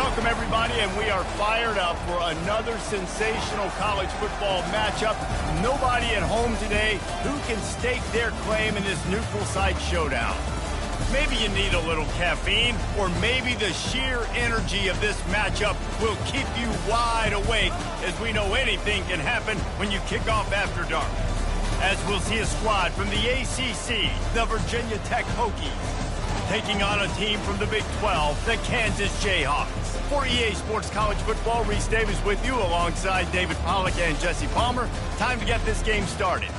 Welcome, everybody, and we are fired up for another sensational college football matchup. Nobody at home today who can stake their claim in this neutral site showdown. Maybe you need a little caffeine, or maybe the sheer energy of this matchup will keep you wide awake, as we know anything can happen when you kick off after dark. As we'll see a squad from the ACC, the Virginia Tech Hokies, taking on a team from the Big 12, the Kansas Jayhawks. For EA Sports College Football, Reese Davis with you alongside David Pollack and Jesse Palmer. Time to get this game started.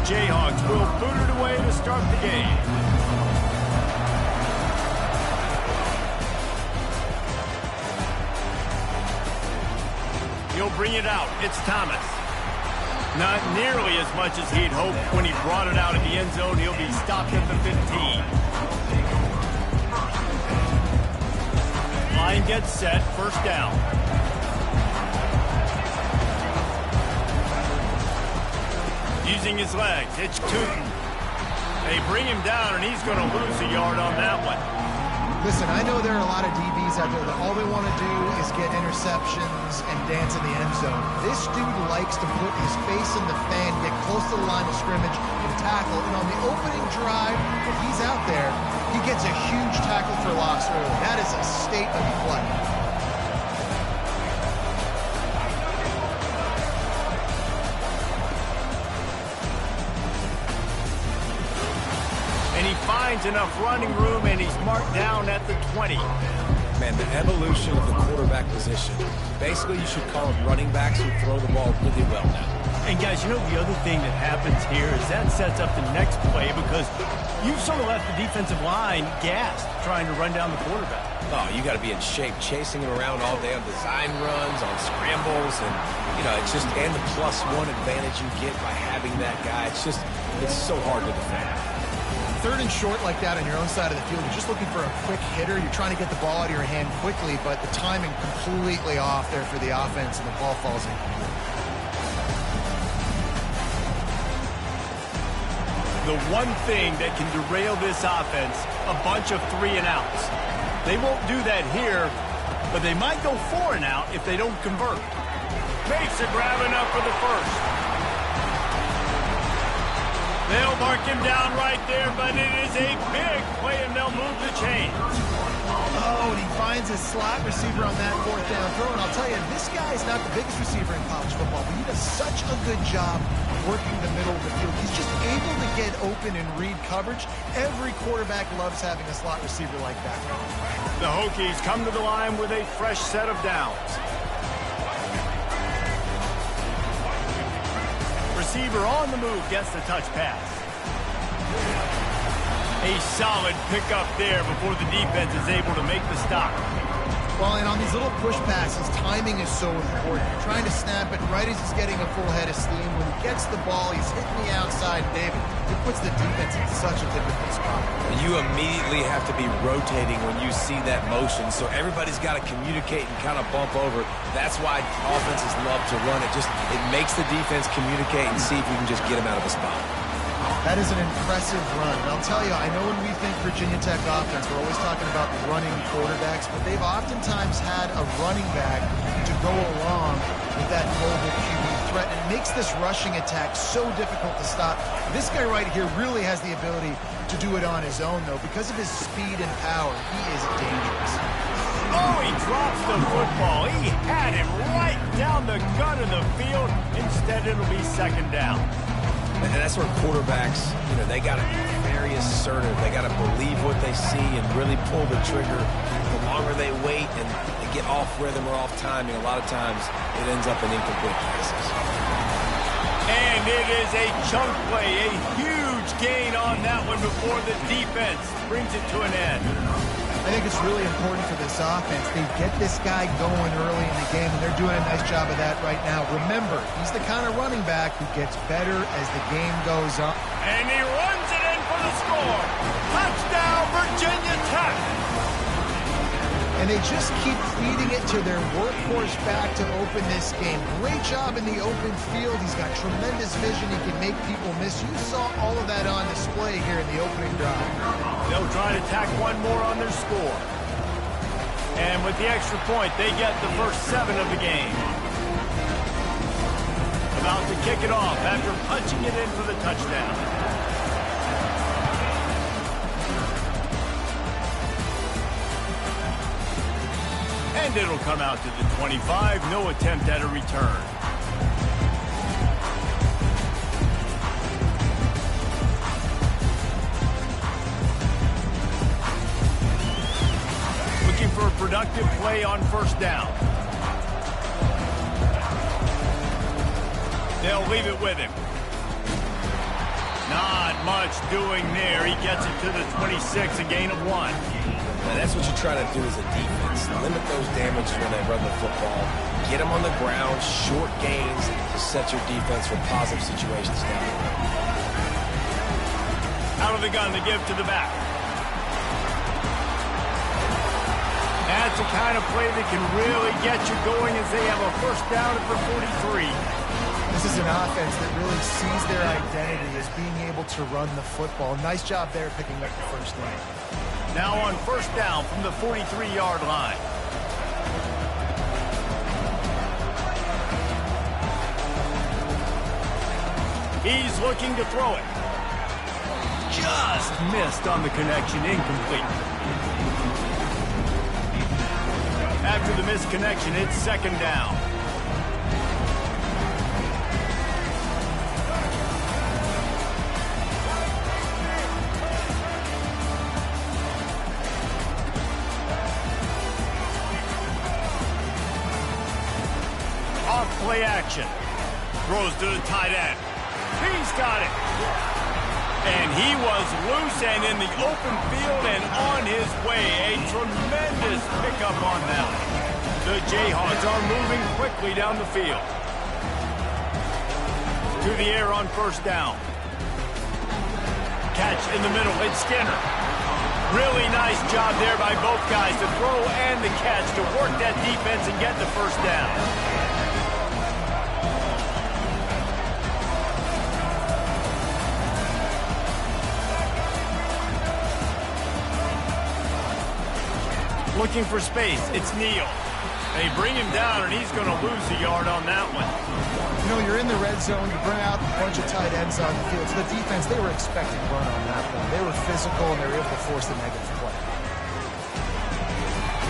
Jayhawks will boot it away to start the game. He'll bring it out. It's Thomas. Not nearly as much as he'd hoped when he brought it out of the end zone. He'll be stopped at the 15. Line gets set. First down. Using his legs, it's Tootin. They bring him down, and he's going to lose a yard on that one. Listen, I know there are a lot of DBs out there that all they want to do is get interceptions and dance in the end zone. This dude likes to put his face in the fan, get close to the line of scrimmage, and tackle. And on the opening drive, if he's out there, he gets a huge tackle for loss early. That is a statement play. And he finds enough running room, and he's marked down at the 20. Man, the evolution of the quarterback position. Basically, you should call them running backs who throw the ball really well now. And, guys, you know, the other thing that happens here is that sets up the next play because you've sort of left the defensive line gassed trying to run down the quarterback. Oh, you got to be in shape, chasing him around all day on design runs, on scrambles, and, you know, it's just, and the +1 advantage you get by having that guy. It's so hard to defend. Third and short like that on your own side of the field, you're just looking for a quick hitter. You're trying to get the ball out of your hand quickly, but the timing completely off there for the offense, and the ball falls in. The one thing that can derail this offense, a bunch of 3-and-outs. They won't do that here, but they might go 4-and-out if they don't convert. Makes a grab enough for the first. They'll mark him down right there, but it is a big play, and they'll move the chains. Oh, and he finds his slot receiver on that fourth down throw. And I'll tell you, this guy is not the biggest receiver in college football, but he does such a good job working the middle of the field. He's just able to get open and read coverage. Every quarterback loves having a slot receiver like that. The Hokies come to the line with a fresh set of downs. Receiver on the move gets the touch pass. A solid pickup there before the defense is able to make the stop. Well, and on these little push passes, timing is so important. You're trying to snap it right as he's getting a full head of steam. When he gets the ball, he's hitting the outside. David, it puts the defense in such a difficult spot. You immediately have to be rotating when you see that motion, so everybody's got to communicate and kind of bump over. That's why offenses love to run it. It makes the defense communicate and see if we can just get him out of a spot. That is an impressive run. And I'll tell you, I know when we think Virginia Tech offense, we're always talking about running quarterbacks, but they've oftentimes had a running back to go along with that mobile QB threat. And it makes this rushing attack so difficult to stop. This guy right here really has the ability to do it on his own, though. Because of his speed and power, he is dangerous. Oh, he drops the football. He had him right down the gut of the field. Instead, it'll be second down. And that's where quarterbacks, you know, they got to be very assertive. They got to believe what they see and really pull the trigger. The longer they wait and they get off rhythm or off timing, a lot of times it ends up in incomplete passes. And it is a chunk play, a huge gain on that one before the defense brings it to an end. I think it's really important for this offense. They get this guy going early in the game, and they're doing a nice job of that right now. Remember, he's the kind of running back who gets better as the game goes on. And he runs it in score. Touchdown, Virginia Tech. And they just keep feeding it to their workhorse back to open this game. Great job in the open field. He's got tremendous vision. He can make people miss. You saw all of that on display here in the opening drive. They'll try to tack one more on their score. And with the extra point, they get the first 7 of the game. About to kick it off after punching it in for the touchdown. And it'll come out to the 25. No attempt at a return. Looking for a productive play on first down. They'll leave it with him. Not much doing there. He gets it to the 26, a gain of 1. And that's what you try to do as a defense. Limit those damages when they run the football. Get them on the ground, short gains to set your defense for positive situations down the road. Out of the gun to give to the back. That's the kind of play that can really get you going as they have a first down at the 43. This is an offense that really sees their identity as being able to run the football. Nice job there picking up the first down. Now on first down from the 43-yard line. He's looking to throw it. Just missed on the connection, incomplete. After the missed connection, it's second down. Play action. Throws to the tight end. He's got it. And he was loose and in the open field and on his way. A tremendous pickup on that. The Jayhawks are moving quickly down the field. To the air on first down. Catch in the middle. It's Skinner. Really nice job there by both guys to throw and the catch to work that defense and get the first down. Looking for space. It's Neal. They bring him down, and he's going to lose a yard on that one. You know, you're in the red zone. You bring out a bunch of tight ends on the field. So the defense, they were expecting run on that one. They were physical, and they were able to force the negative play.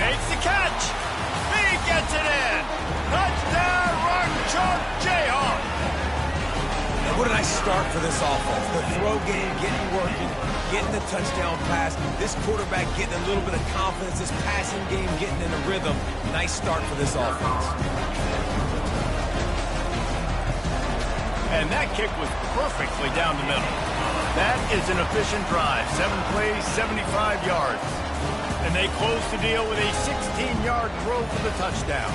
Makes the catch. He gets it in. Touchdown, Rock Chalk Jayhawk. And what a nice start for this offense. The throw game getting working, getting the touchdown pass. This quarterback getting a little bit of confidence. This passing game getting in a rhythm. Nice start for this offense. And that kick was perfectly down the middle. That is an efficient drive. 7 plays, 75 yards. And they close the deal with a 16-yard throw for the touchdown.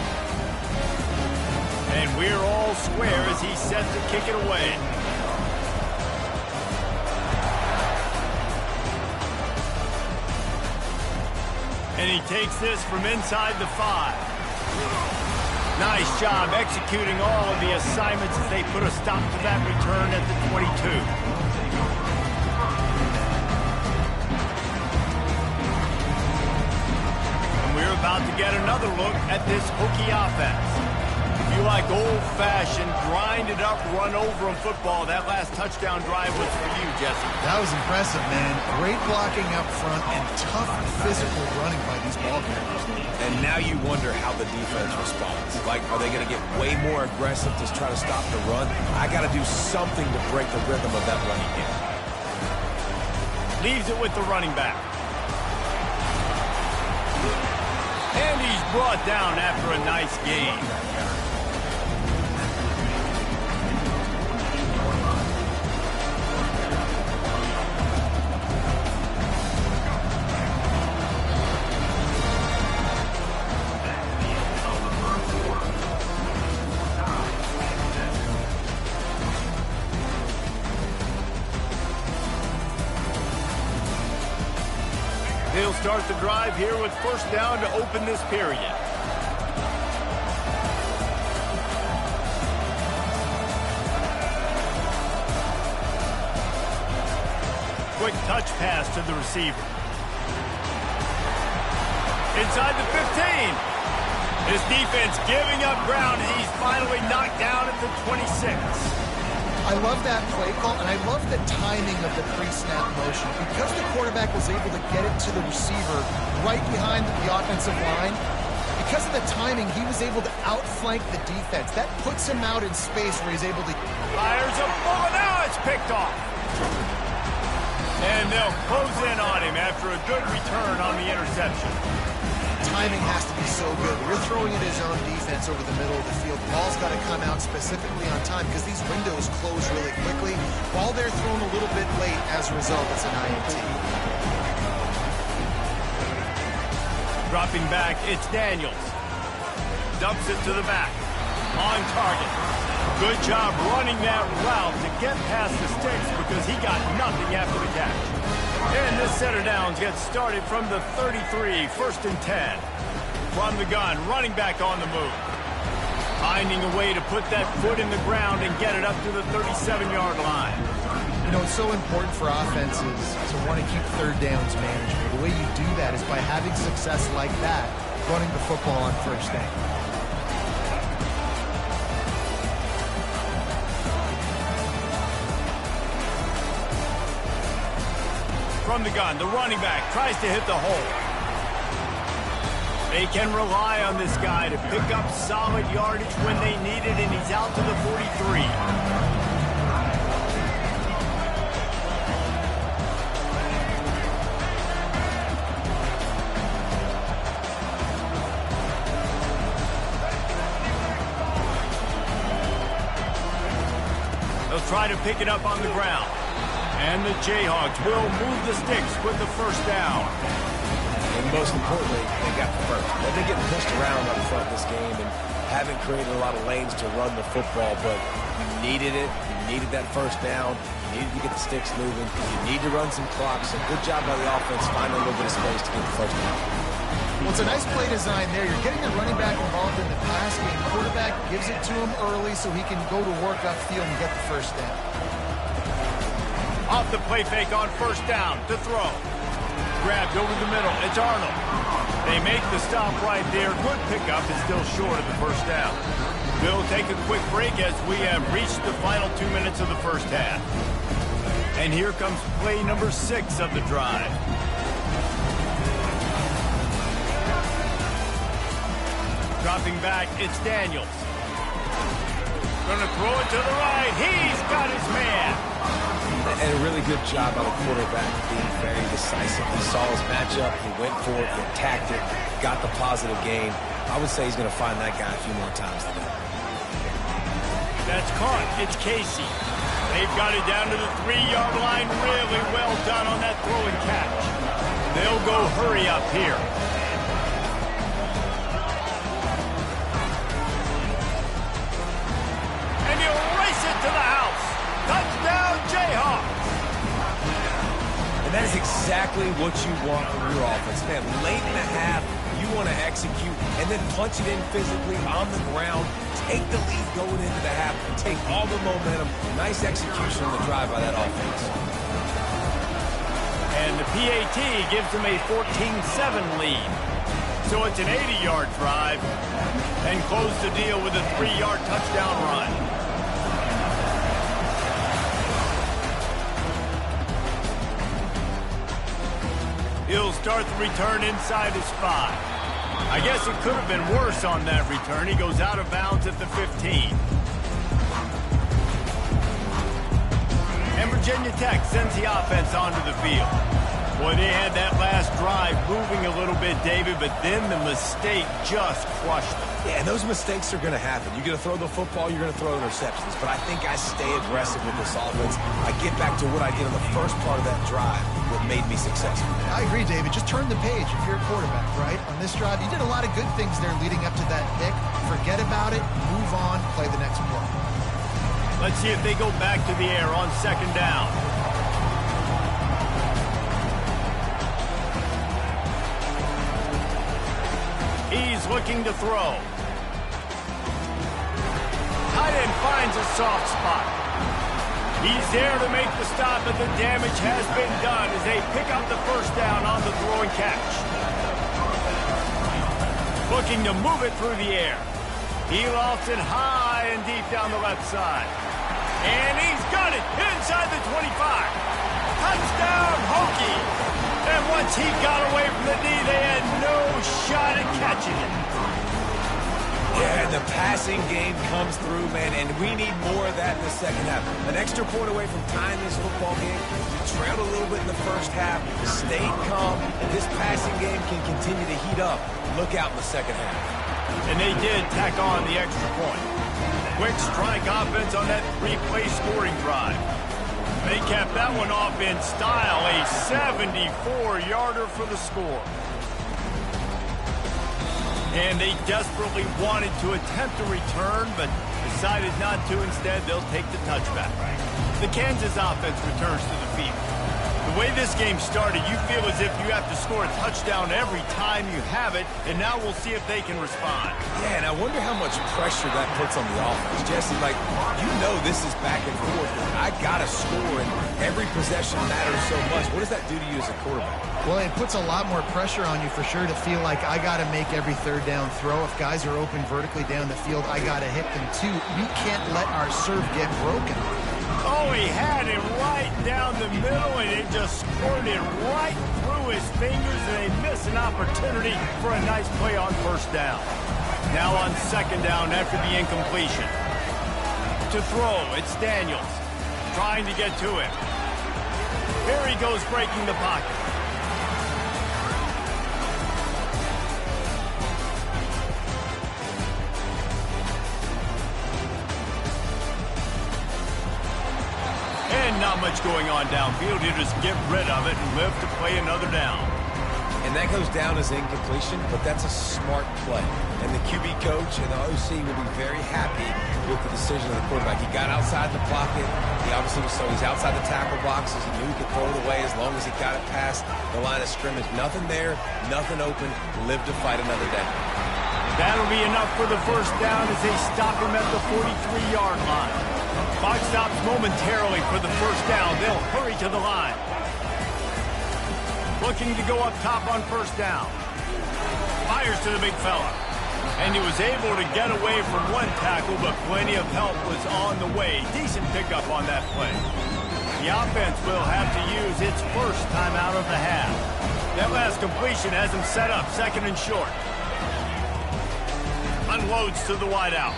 And we're all square as he's set to kick it away. And he takes this from inside the 5. Nice job executing all of the assignments as they put a stop to that return at the 22. And we're about to get another look at this Hokie offense. If you like old-fashioned, grind-it-up, run-over-'em football, that last touchdown drive was for you, Jesse. That was impressive, man. Great blocking up front and tough physical running by these ball carriers. And now you wonder how the defense responds. Like, are they going to get way more aggressive to try to stop the run? I got to do something to break the rhythm of that running game. Leaves it with the running back. And he's brought down after a nice game. He'll start the drive here with first down to open this period. Quick touch pass to the receiver. Inside the 15. His defense giving up ground, and he's finally knocked down at the 26. I love that play call, and I love the timing of the pre-snap motion. Because the quarterback was able to get it to the receiver right behind the offensive line, because of the timing, he was able to outflank the defense. That puts him out in space where he's able to... Fires a bullet, now it's picked off. And they'll close in on him after a good return on the interception. Timing has to be so good. You're throwing at his own defense over the middle of the field. The ball's got to come out specifically on time because these windows close really quickly. Ball they're thrown a little bit late. As a result, it's an INT. Dropping back, it's Daniels. Dumps it to the back. On target. Good job running that route to get past the sticks because he got nothing after the catch. And this setter downs gets started from the 33, first and 10. From the gun, running back on the move. Finding a way to put that foot in the ground and get it up to the 37-yard line. You know, it's so important for offenses to want to keep third downs manageable. The way you do that is by having success like that, running the football on first down. From the gun, the running back tries to hit the hole. They can rely on this guy to pick up solid yardage when they need it, and he's out to the 43. They'll try to pick it up on the ground. And the Jayhawks will move the sticks with the first down. And most importantly, they got the first. They've been getting pushed around up front this game and haven't created a lot of lanes to run the football, but you needed it. You needed that first down. You needed to get the sticks moving. You need to run some clocks. So good job by the offense finding a little bit of space to get the first down. Well, it's a nice play design there. You're getting the running back involved in the pass game. Quarterback gives it to him early so he can go to work upfield and get the first down. Off the play fake on first down to throw. Grabbed over the middle. It's Arnold. They make the stop right there. Good pickup is still short of the first down. We'll take a quick break as we have reached the final 2 minutes of the first half. And here comes play number 6 of the drive. Dropping back, it's Daniels. Gonna throw it to the right. He's got his man. And a really good job by the quarterback being very decisive. He saw his matchup, he went for it, he attacked it, got the positive gain. I would say he's going to find that guy a few more times today. That's caught. It's Casey. They've got it down to the 3-yard line. Really well done on that throw and catch. They'll go hurry up here. And he'll race it to the house. Touchdown, Jayhawks! And that is exactly what you want from your offense. Man, late in the half, you want to execute and then punch it in physically on the ground, take the lead going into the half, and take all the momentum. Nice execution on the drive by that offense. And the PAT gives them a 14-7 lead. So it's an 80-yard drive and close the deal with a 3-yard touchdown run. He'll start the return inside his 5. I guess it could have been worse on that return. He goes out of bounds at the 15. And Virginia Tech sends the offense onto the field. Boy, they had that last drive moving a little bit, David, but then the mistake just crushed them. Yeah, and those mistakes are going to happen. You're going to throw the football, you're going to throw interceptions. But I think I stay aggressive with this offense. I get back to what I did on the first part of that drive, what made me successful. I agree, David. Just turn the page if you're a quarterback, right? On this drive, you did a lot of good things there leading up to that pick. Forget about it, move on, play the next play. Let's see if they go back to the air on second down. He's looking to throw. Tight end finds a soft spot. He's there to make the stop, but the damage has been done as they pick up the first down on the throw and catch. Looking to move it through the air. He lofts it high and deep down the left side. And he's got it inside the 25. Touchdown, Hokie. And once he got away from the knee, they had no shot at catching it. Yeah, the passing game comes through, man, and we need more of that in the second half. An extra point away from tying this football game. You trailed a little bit in the first half, stayed calm, and this passing game can continue to heat up. Look out in the second half. And they did tack on the extra point. Quick strike offense on that three-play scoring drive. They capped that one off in style, a 74-yarder for the score. And they desperately wanted to attempt a return, but decided not to. Instead, they'll take the touchback. The Kansas offense returns to the field. The way this game started, you feel as if you have to score a touchdown every time you have it, and now we'll see if they can respond. Yeah, and I wonder how much pressure that puts on the offense. Jesse, like, you know this is back and forth. I got to score, and every possession matters so much. What does that do to you as a quarterback? Well, it puts a lot more pressure on you for sure to feel like I got to make every third down throw. If guys are open vertically down the field, I got to hit them too. We can't let our serve get broken. Oh, he had it right down the middle, and it just squirted right through his fingers, and they miss an opportunity for a nice play on first down. Now on second down after the incompletion. To throw, it's Daniels. Trying to get to him. Here he goes breaking the pocket. And not much going on downfield. He'll just get rid of it and live to play another down. And that goes down as incompletion, but that's a smart play. And the QB coach and the OC will be very happy with the decision of the quarterback. He got outside the pocket. He obviously was so he's outside the tackle boxes. He knew he could throw it away as long as he got it past the line of scrimmage. Nothing there, nothing open. Live to fight another day. That'll be enough for the first down as they stop him at the 43-yard line. Clock stops momentarily for the first down. They'll hurry to the line. Looking to go up top on first down. Fires to the big fella. And he was able to get away from one tackle, but plenty of help was on the way. Decent pickup on that play. The offense will have to use its first time out of the half. That last completion has him set up second and short. Unloads to the wideout.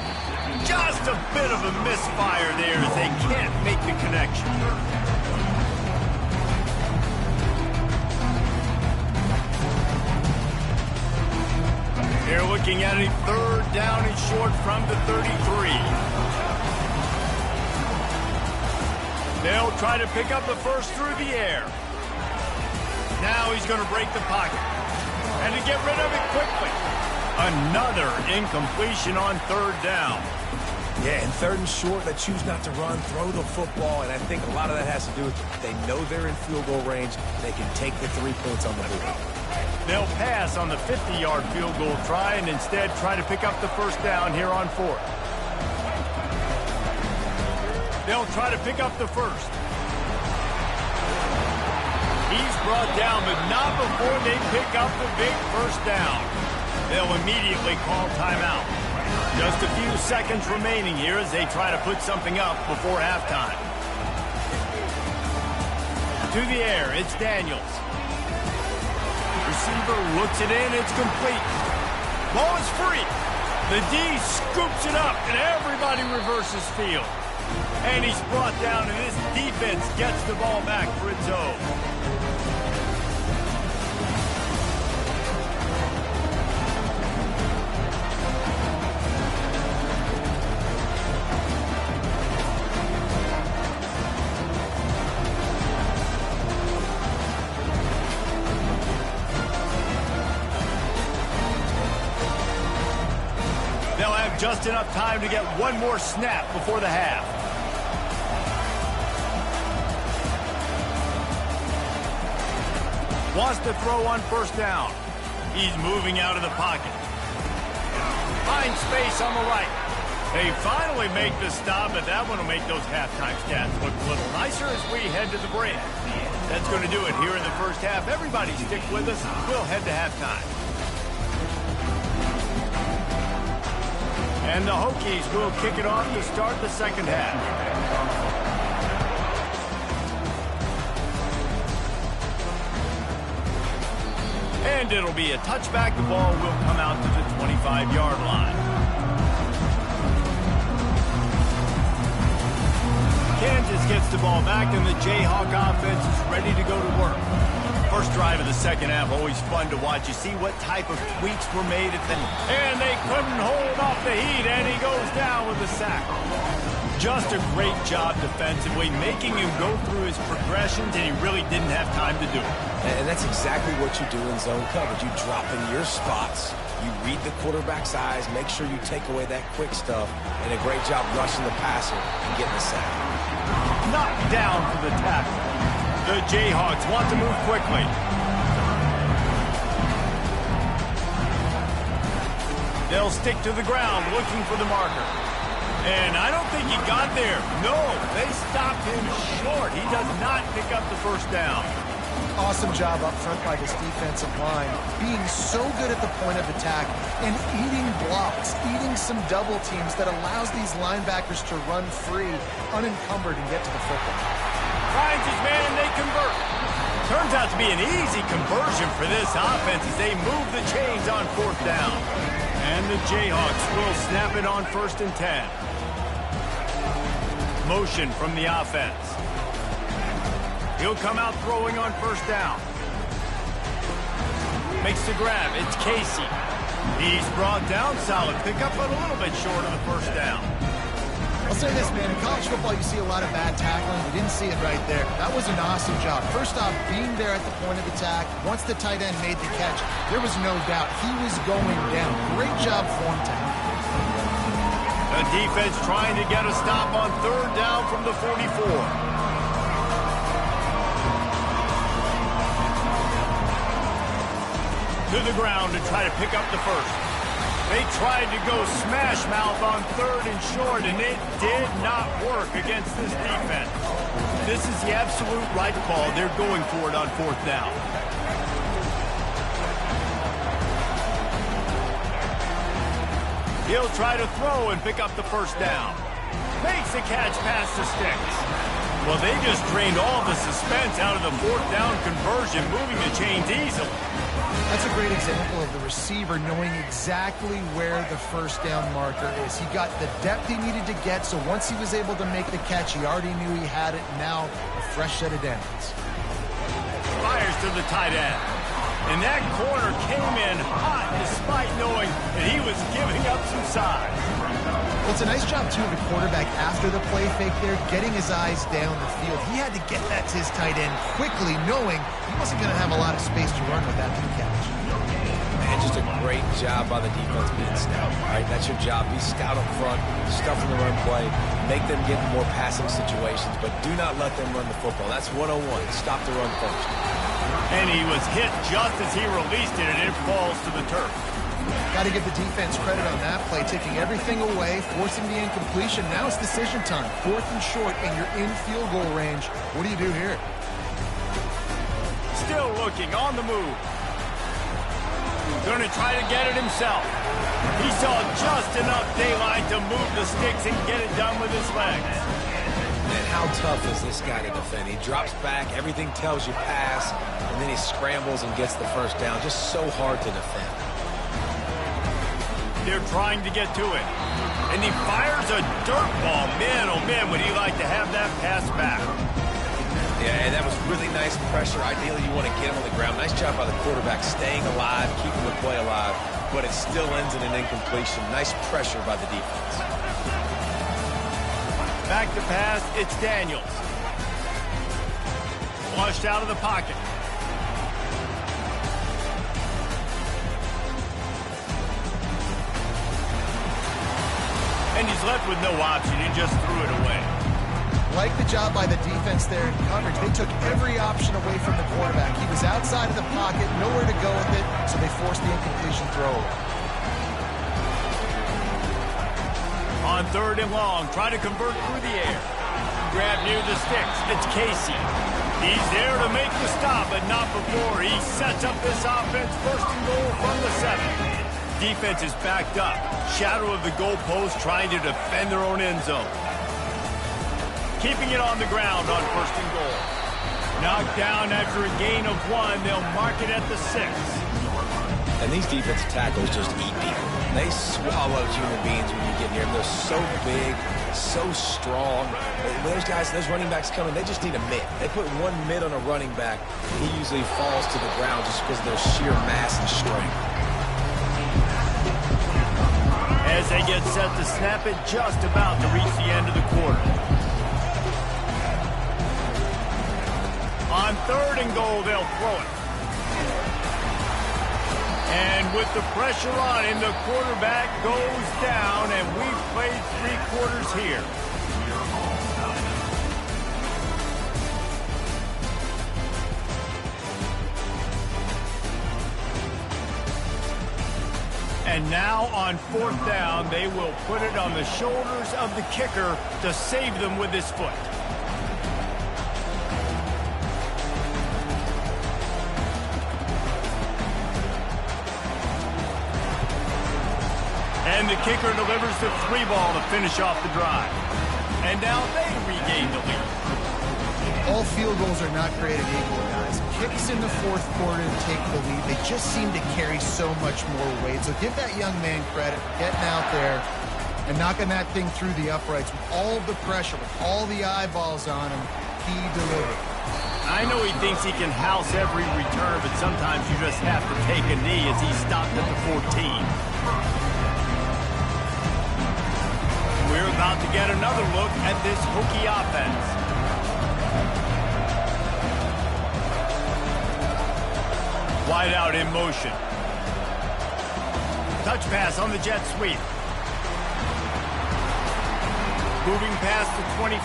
Just a bit of a misfire there as they can't make the connection. They're looking at a third down and short from the 33. They'll try to pick up the first through the air. Now he's going to break the pocket. And to get rid of it quickly. Another incompletion on third down. Yeah, and third and short, they choose not to run, throw the football, and I think a lot of that has to do with they know they're in field goal range. They can take the 3 points on the board. They'll pass on the 50-yard field goal try and instead try to pick up the first down here on fourth. They'll try to pick up the first. He's brought down, but not before they pick up the big first down. They'll immediately call timeout. Just a few seconds remaining here as they try to put something up before halftime. To the air, it's Daniels. Receiver looks it in, it's complete. Ball is free. The D scoops it up, and everybody reverses field. And he's brought down, and this defense gets the ball back for its own. Just enough time to get one more snap before the half. Wants to throw on first down. He's moving out of the pocket. Finds space on the right. They finally make the stop, but that one will make those halftime stats look a little nicer as we head to the break. That's going to do it here in the first half. Everybody stick with us. We'll head to halftime. And the Hokies will kick it off to start the second half. And it'll be a touchback. The ball will come out to the 25-yard line. Kansas gets the ball back, and the Jayhawk offense is ready to go to work. First drive of the second half, always fun to watch. You see what type of tweaks were made at the... And they couldn't hold off the heat, and he goes down with a sack. Just a great job defensively, making him go through his progressions, and he really didn't have time to do it. And that's exactly what you do in zone coverage. You drop in your spots, you read the quarterback's eyes, make sure you take away that quick stuff, and a great job rushing the passer and getting the sack. Knocked down for the tackle. The Jayhawks want to move quickly. They'll stick to the ground looking for the marker. And I don't think he got there. No, they stopped him short. He does not pick up the first down. Awesome job up front by this defensive line, being so good at the point of attack and eating blocks, eating some double teams that allows these linebackers to run free, unencumbered, and get to the football. Finds his man, and they convert. Turns out to be an easy conversion for this offense as they move the chains on fourth down. And the Jayhawks will snap it on 1st and 10. Motion from the offense. He'll come out throwing on 1st down. Makes the grab. It's Casey. He's brought down. Solid pickup, but a little bit short of the 1st down. I'll say this, man. In college football, you see a lot of bad tackling. We didn't see it right there. That was an awesome job. First off, being there at the point of attack. Once the tight end made the catch, there was no doubt he was going down. Great job for him to help. The defense trying to get a stop on 3rd down from the 44. To the ground to try to pick up the first. They tried to go smash mouth on 3rd and short, and it did not work against this defense. This is the absolute right call. They're going for it on 4th down. He'll try to throw and pick up the 1st down. Makes the catch past the sticks. Well, they just drained all the suspense out of the 4th down conversion, moving the chains easily. That's a great example of the receiver knowing exactly where the 1st down marker is. He got the depth he needed to get, so once he was able to make the catch, he already knew he had it. Now, a fresh set of downs. Fires to the tight end. And that corner came in hot despite knowing that he was giving up some size. Well, it's a nice job, too, of the quarterback after the play fake there, getting his eyes down the field. He had to get that to his tight end quickly, knowing he wasn't going to have a lot of space to run with that big catch. Man, just a great job by the defense being stout. All right, that's your job. Be stout up front, stuff in the run play, make them get in more passing situations, but do not let them run the football. That's 101. Stop the run first. And he was hit just as he released it, and it falls to the turf. Got to give the defense credit on that play, taking everything away, forcing the incompletion. Now it's decision time. 4th and short, and you're in field goal range. What do you do here? Still looking, on the move. Going to try to get it himself. He saw just enough daylight to move the sticks and get it done with his legs. Man, how tough is this guy to defend? He drops back, everything tells you pass, and then he scrambles and gets the 1st down. Just so hard to defend. They're trying to get to it. And he fires a dirt ball. Man, oh man, would he like to have that pass back. Yeah, that was really nice pressure. Ideally, you want to get him on the ground. Nice job by the quarterback staying alive, keeping the play alive, but it still ends in an incompletion. Nice pressure by the defense. Back to pass, it's Daniels. Flushed out of the pocket. And he's left with no option. He just threw it away. Like the job by the defense there in coverage. They took every option away from the quarterback. He was outside of the pocket, nowhere to go with it, so they forced the incompletion throw. On 3rd and long, try to convert through the air. Grab near the sticks. It's Casey. He's there to make the stop, but not before he sets up this offense. 1st and goal from the 7. Defense is backed up. Shadow of the goalpost trying to defend their own end zone. Keeping it on the ground on 1st and goal. Knocked down after a gain of 1. They'll mark it at the 6. And these defensive tackles just eat people. They swallow human beings when you get near them. They're so big, so strong. Those guys, those running backs coming, they just need a mid. They put one mid on a running back, he usually falls to the ground just because of their sheer mass and strength. As they get set to snap it, just about to reach the end of the quarter. On 3rd and goal, they'll throw it. And with the pressure on him, the quarterback goes down, and we've played 3 quarters here. And now on 4th down, they will put it on the shoulders of the kicker to save them with his foot. And the kicker delivers the 3 ball to finish off the drive. And now they regain the lead. All field goals are not created equal, guys. Kicks in the 4th quarter to take the lead. They just seem to carry so much more weight. So give that young man credit for getting out there and knocking that thing through the uprights with all the pressure, with all the eyeballs on him. He delivered. I know he thinks he can house every return, but sometimes you just have to take a knee as he stopped at the 14. We're about to get another look at this Hokie offense. Wide out in motion. Touch pass on the jet sweep. Moving past the 25.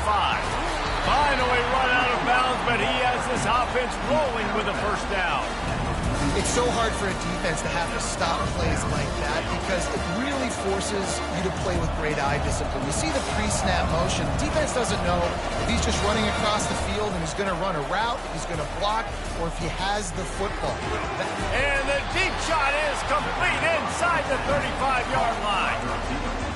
Finally run out of bounds, but he has this offense rolling with a 1st down. It's so hard for a defense to have to stop plays like that because it really forces you to play with great eye discipline. You see the pre-snap motion. The defense doesn't know if he's just running across the field and he's going to run a route, if he's going to block, or if he has the football. And the deep shot is complete inside the 35-yard line.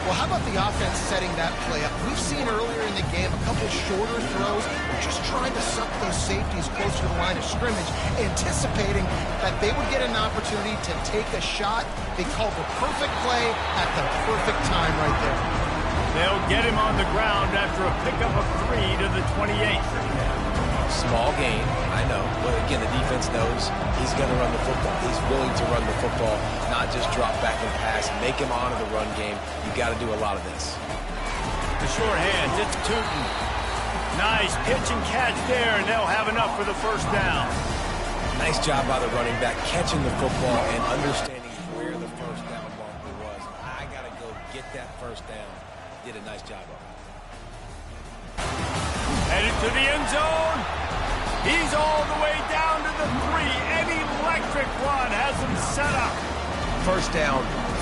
Well, how about the offense setting that play up? We've seen earlier in the game a couple shorter throws, just trying to suck those safeties closer to the line of scrimmage, anticipating that they would get an opportunity to take a shot. They called the perfect play at the perfect time right there. They'll get him on the ground after a pickup of 3 to the 28. Small gain, I know, but again, the defense knows he's going to run the football. He's willing to run the football, not just drop back and pass, make him honor the run game. You got to do a lot of this. The short hands, it's Tootin. Nice pitch and catch there, and they'll have enough for the 1st down. Nice job by the running back, catching the football and understanding where the 1st down marker was. I got to go get that 1st down. Did a nice job of it. Headed to the end zone. He's all the way down to the 3. An electric run has him set up. 1st down,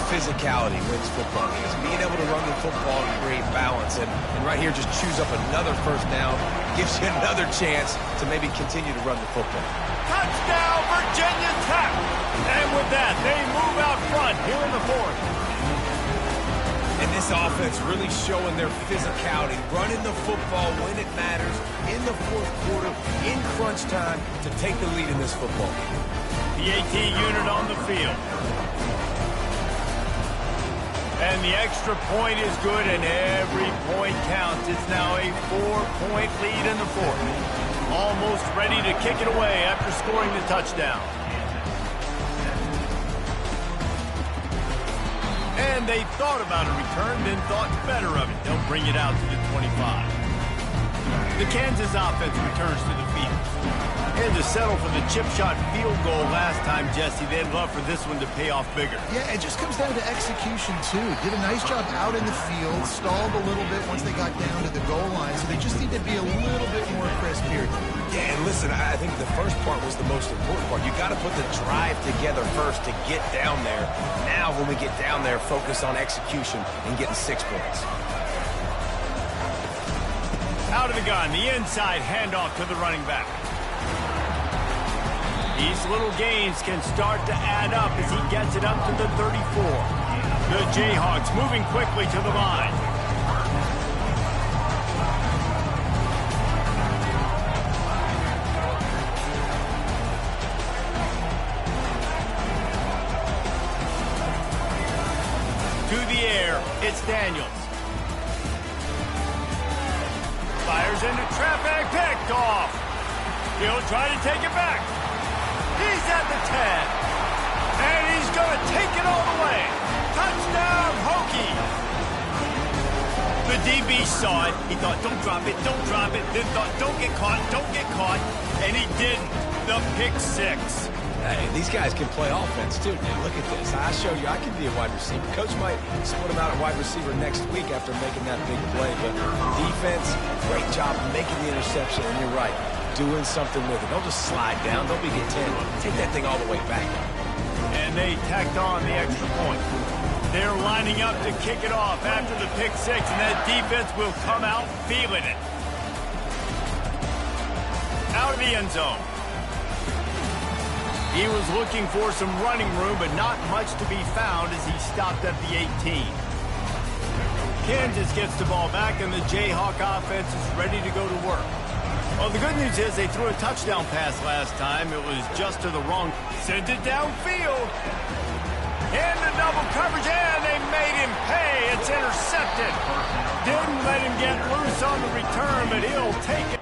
physicality wins football games. Being able to run the football and create balance. And right here, just choose up another 1st down. Gives you another chance to maybe continue to run the football. Touchdown, Virginia Tech. And with that, they move out front here in the 4th. And this offense really showing their physicality, running the football when it matters, in the 4th quarter, in crunch time, to take the lead in this football game. The AT unit on the field. And the extra point is good, and every point counts. It's now a 4-point lead in the 4th. Almost ready to kick it away after scoring the touchdown. And they thought about a return, then thought better of it. They'll bring it out to the 25. The Kansas offense returns to the field. And to settle for the chip shot field goal last time, Jesse, they'd love for this one to pay off bigger. Yeah, it just comes down to execution, too. Did a nice job out in the field, stalled a little bit once they got down to the goal line, so they just need to be a little bit more crisp here. Yeah, and listen, I think the first part was the most important part. You got to put the drive together first to get down there. Now, when we get down there, focus on execution and getting 6 points. Out of the gun, the inside handoff to the running back. These little gains can start to add up as he gets it up to the 34. The Jayhawks moving quickly to the line. To the air, it's Daniels. Fires into traffic, picked off. He'll try to take it back. He's at the 10. And he's going to take it all the way. Touchdown, Hokie. The DB saw it. He thought, don't drop it, don't drop it. Then thought, don't get caught, don't get caught. And he didn't. The pick six. Hey, these guys can play offense, too, man. Look at this. I showed you I can be a wide receiver. Coach might split him out at wide receiver next week after making that big play. But defense, great job making the interception. And you're right, doing something with it. Don't just slide down. Don't be get 10. Take that thing all the way back. And they tacked on the extra point. They're lining up to kick it off after the pick six, and that defense will come out feeling it. Out of the end zone. He was looking for some running room, but not much to be found as he stopped at the 18. Kansas gets the ball back, and the Jayhawk offense is ready to go to work. Well, the good news is they threw a touchdown pass last time. It was just to the wrong. Sent it downfield. Into double coverage, and they made him pay. It's intercepted. Didn't let him get loose on the return, but he'll take